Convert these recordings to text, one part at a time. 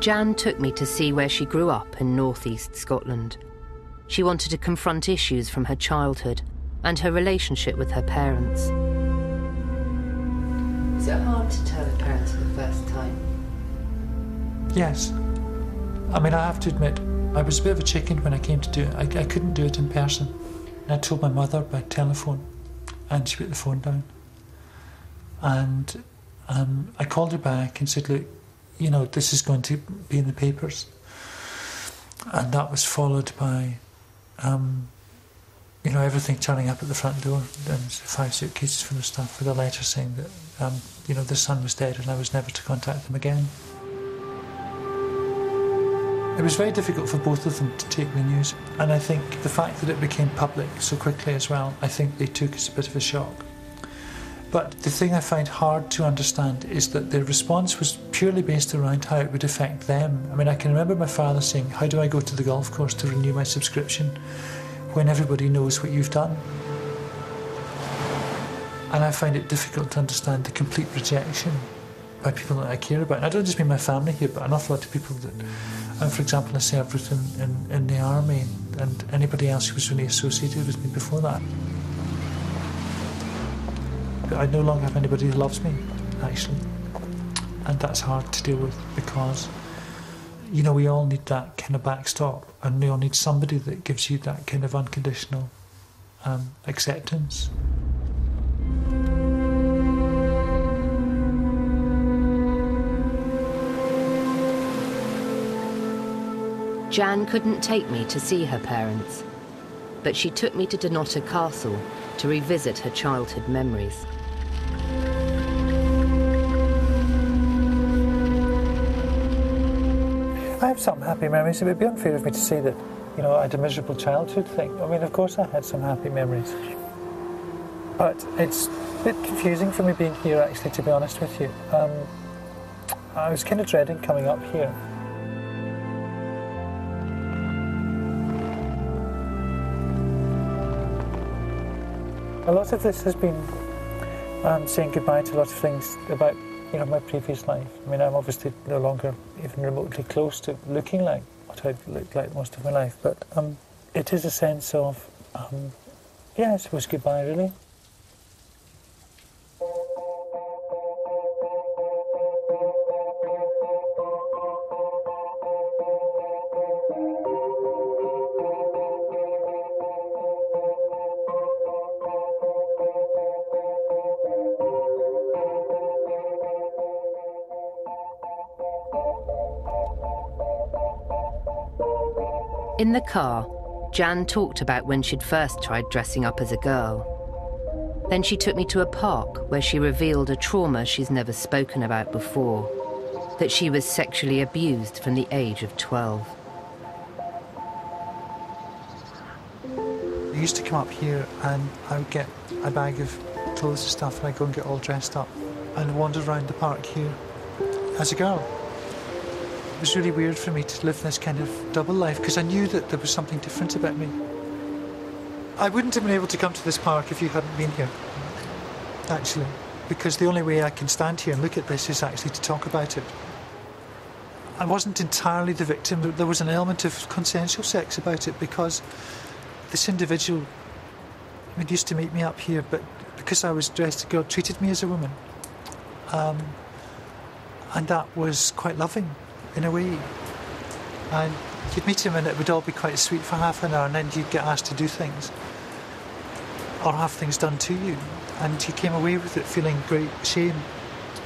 Jan took me to see where she grew up in northeast Scotland. She wanted to confront issues from her childhood and her relationship with her parents. Is it hard to tell your parents for the first time? Yes. I mean, I have to admit, I was a bit of a chicken when I came to do it. I couldn't do it in person. I told my mother by telephone, and she put the phone down. And I called her back and said, look, you know, this is going to be in the papers. And that was followed by, you know, everything turning up at the front door, and 5 suitcases full of stuff with a letter saying that, you know, their son was dead and I was never to contact them again. It was very difficult for both of them to take the news, and I think the fact that it became public so quickly as well, I think they took as a bit of a shock. But the thing I find hard to understand is that their response was purely based around how it would affect them. I mean, I can remember my father saying, how do I go to the golf course to renew my subscription when everybody knows what you've done? And I find it difficult to understand the complete rejection by people that I care about. And I don't just mean my family here, but an awful lot of people that, for example, I served with in the army, and anybody else who was really associated with me before that. But I no longer have anybody who loves me, actually. And that's hard to deal with because, you know, we all need that kind of backstop, and we all need somebody that gives you that kind of unconditional acceptance. Jan couldn't take me to see her parents, but she took me to Dunnottar Castle to revisit her childhood memories. I have some happy memories. It would be unfair of me to say that, you know, I had a miserable childhood thing. I mean, of course I had some happy memories. But it's a bit confusing for me being here, actually, to be honest with you. I was kind of dreading coming up here. A lot of this has been saying goodbye to a lot of things about, you know, my previous life. I mean, I'm obviously no longer even remotely close to looking like what I've looked like most of my life, but it is a sense of, yeah, I suppose goodbye, really. In the car, Jan talked about when she'd first tried dressing up as a girl. Then she took me to a park where she revealed a trauma she's never spoken about before, that she was sexually abused from the age of 12. I used to come up here and I would get a bag of clothes and stuff, and I'd go and get all dressed up and wander around the park here as a girl. It was really weird for me to live this kind of double life because I knew that there was something different about me. I wouldn't have been able to come to this park if you hadn't been here, actually, because the only way I can stand here and look at this is actually to talk about it. I wasn't entirely the victim. There was an element of consensual sex about it because this individual, I mean, used to meet me up here, but because I was dressed as a girl, treated me as a woman. And that was quite loving. In a way. And you'd meet him and it would all be quite sweet for half an hour, and then you'd get asked to do things or have things done to you, and you came away with it feeling great shame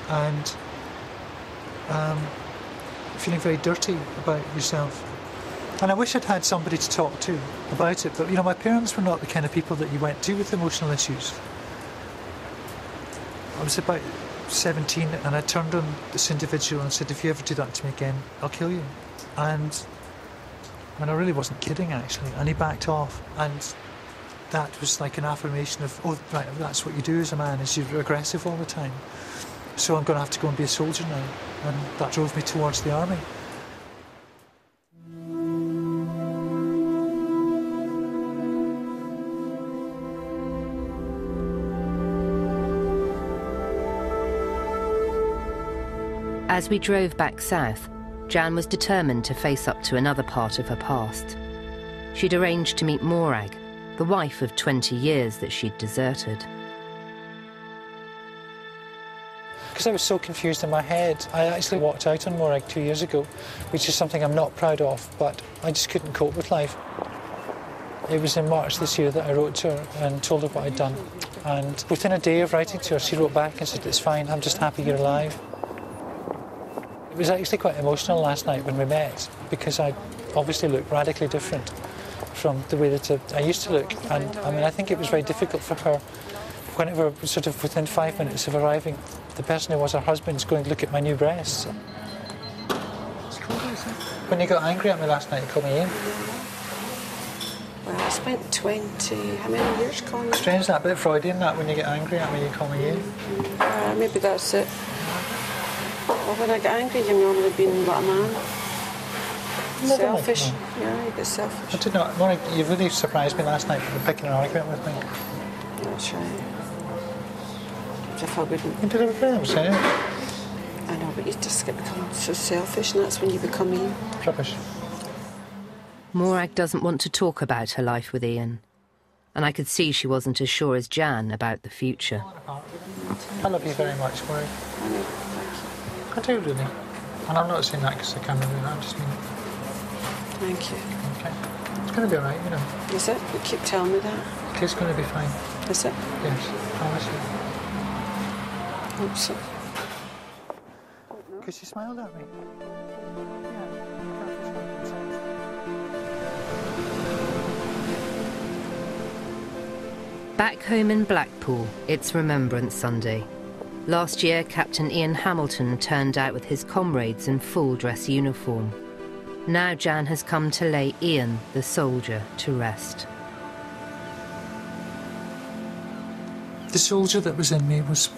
and feeling very dirty about yourself. And I wish I'd had somebody to talk to about it, but you know, my parents were not the kind of people that you went to with emotional issues. I was about 17 and I turned on this individual and said, if you ever do that to me again, I'll kill you. And I really wasn't kidding, actually. And he backed off, and that was like an affirmation of, oh, right, that's what you do as a man, is you're aggressive all the time. So I'm going to have to go and be a soldier now. And that drove me towards the army. As we drove back south, Jan was determined to face up to another part of her past. She'd arranged to meet Morag, the wife of 20 years that she'd deserted. Because I was so confused in my head, I actually walked out on Morag 2 years ago, which is something I'm not proud of, but I just couldn't cope with life. It was in March this year that I wrote to her and told her what I'd done. And within a day of writing to her, she wrote back and said, "It's fine, I'm just happy you're alive." It was actually quite emotional last night when we met, because I obviously looked radically different from the way that I used to look. And I mean, I think it was very difficult for her whenever, sort of within 5 minutes of arriving, the person who was her husband's going to look at my new breasts. When you got angry at me last night, you called me Ian. Well, I spent how many years calling you? Strange that, a bit Freudian that, when you get angry at me, you call me Ian. Maybe that's it. Well, when I get angry, you've normally been like a man. Selfish. Yeah, you get selfish. I did not. Monique, you really surprised me last night with picking an argument with me. That's right. As if I wouldn't. You did everything I was saying. I know, but you just get become so selfish, and that's when you become mean. Rubbish. Morag doesn't want to talk about her life with Ian, and I could see she wasn't as sure as Jan about the future. I love you very much, Morag. I know, thank I do, really. And I'm not saying that because I can't do that, I just mean it. Thank you. Okay. It's going to be all right, you know. Is it? You keep telling me that. It is going to be fine. Is it? Yes, promise you. Hope so. Because she smiled at me. Back home in Blackpool, it's Remembrance Sunday. Last year, Captain Ian Hamilton turned out with his comrades in full dress uniform. Now Jan has come to lay Ian, the soldier, to rest. The soldier that was in me was,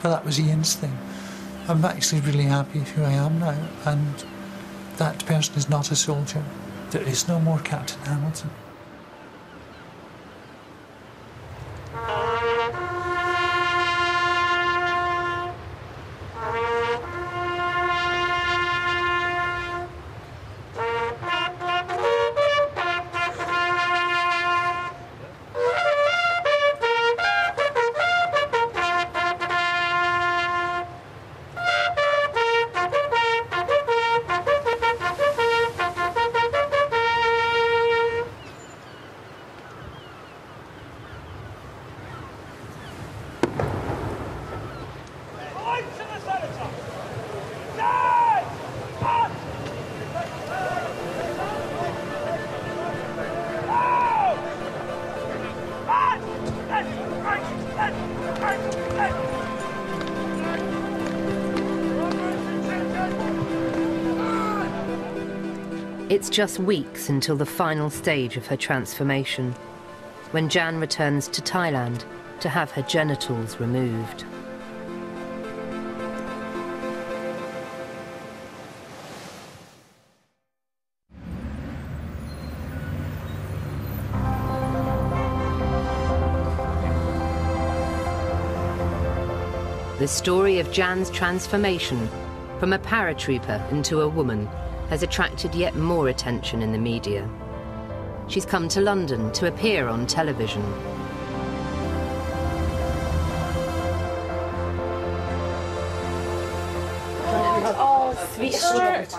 well, that was Ian's thing. I'm actually really happy who I am now, and that person is not a soldier. There is no more Captain Hamilton. It's just weeks until the final stage of her transformation, when Jan returns to Thailand to have her genitals removed. The story of Jan's transformation from a paratrooper into a woman has attracted yet more attention in the media. She's come to London to appear on television. Oh, sweetheart.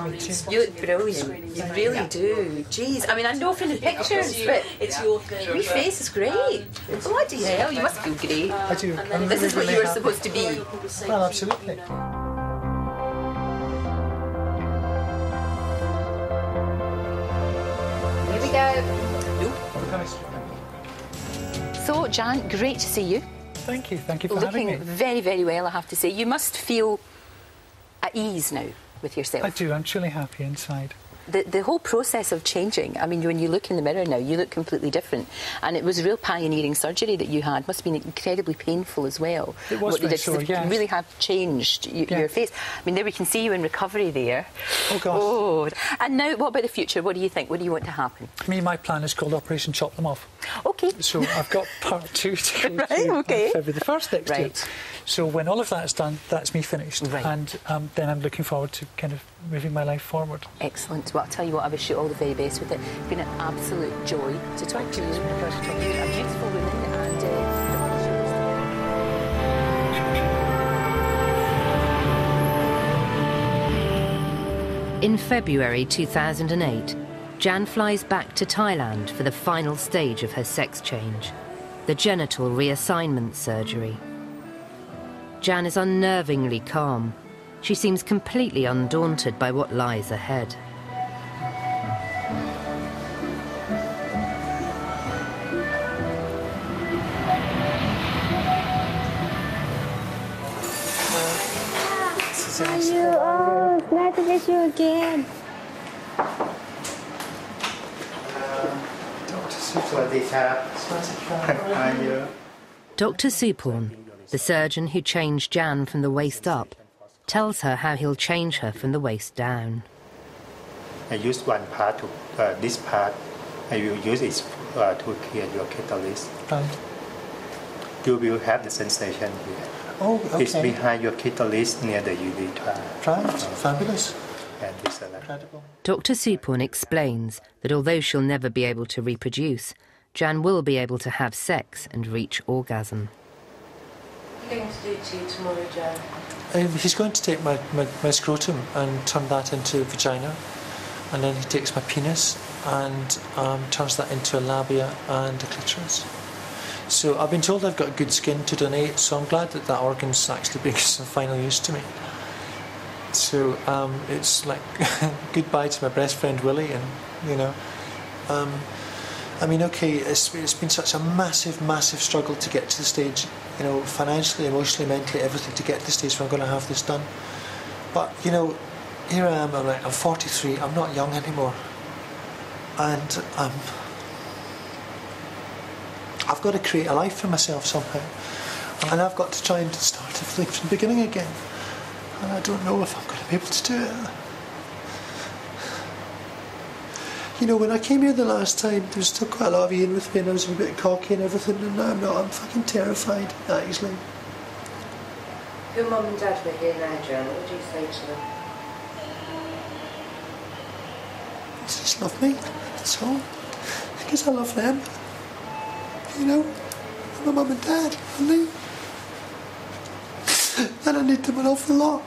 You look brilliant. You really do. Jeez, I mean, I know from the pictures, but your face is great. Bloody hell, you must feel great. I do. This is what you were supposed to be. Well, absolutely. Here we go. So, Jan, great to see you. Thank you for having me. Looking very, very well, I have to say. You must feel at ease now with yourself. I do, I'm truly happy inside. The whole process of changing, I mean, when you look in the mirror now, you look completely different. And it was a real pioneering surgery that you had. Must have been incredibly painful as well. It was very sore, yes. Really have changed your face. I mean, there we can see you in recovery there. Oh, gosh. Oh. And now, what about the future? What do you think? What do you want to happen? My plan is called Operation Chop Them Off. OK. So I've got part 2 to go right, to OK. February the 1st next year. So when all of that's done, that's me finished. Right. And then I'm looking forward to kind of moving my life forward. Excellent. Well, I'll tell you what, I wish you all the very best with it. It's been an absolute joy to talk to you. You're a beautiful woman and In February 2008, Jan flies back to Thailand for the final stage of her sex change, the genital reassignment surgery. Jan is unnervingly calm. She seems completely undaunted by what lies ahead. Glad to meet you again. Dr. Suporn, the surgeon who changed Jan from the waist up, tells her how he'll change her from the waist down. I use one part to this part. I will use it to clear your clitoris. Right. You will have the sensation here. Oh, okay. It's behind your clitoris near the urethra. Right, fabulous. And this Incredible. Dr. Suporn explains that although she'll never be able to reproduce, Jan will be able to have sex and reach orgasm. What are you going to do to you tomorrow, Jan? He's going to take my scrotum and turn that into a vagina, and then he takes my penis and turns that into a labia and a clitoris. So I've been told I've got good skin to donate, so I'm glad that that organ's actually being some final use to me. So it's like goodbye to my best friend Willie, and you know, I mean, okay, it's been such a massive struggle to get to the stage, you know, financially, emotionally, mentally, everything to get to the stage where I'm going to have this done. But you know, here I am. I'm 43. I'm not young anymore, and I've got to create a life for myself somehow, and I've got to try and start everything from the beginning again. And I don't know if I'm going to be able to do it. You know, when I came here the last time, there was still quite a lot of Ian with me, and I was a bit cocky and everything, and now I'm not. I'm fucking terrified, actually. Your mum and dad were here now, Jan. What do you say to them? They just love me, that's all. Because I love them. You know, I'm my mum and dad, aren't they? And I need them an awful lot.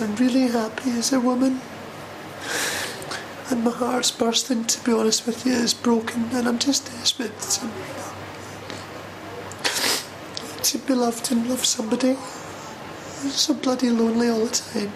I'm really happy as a woman, and my heart's bursting, to be honest with you. It's broken, and I'm just desperate to be loved and love somebody. I'm so bloody lonely all the time.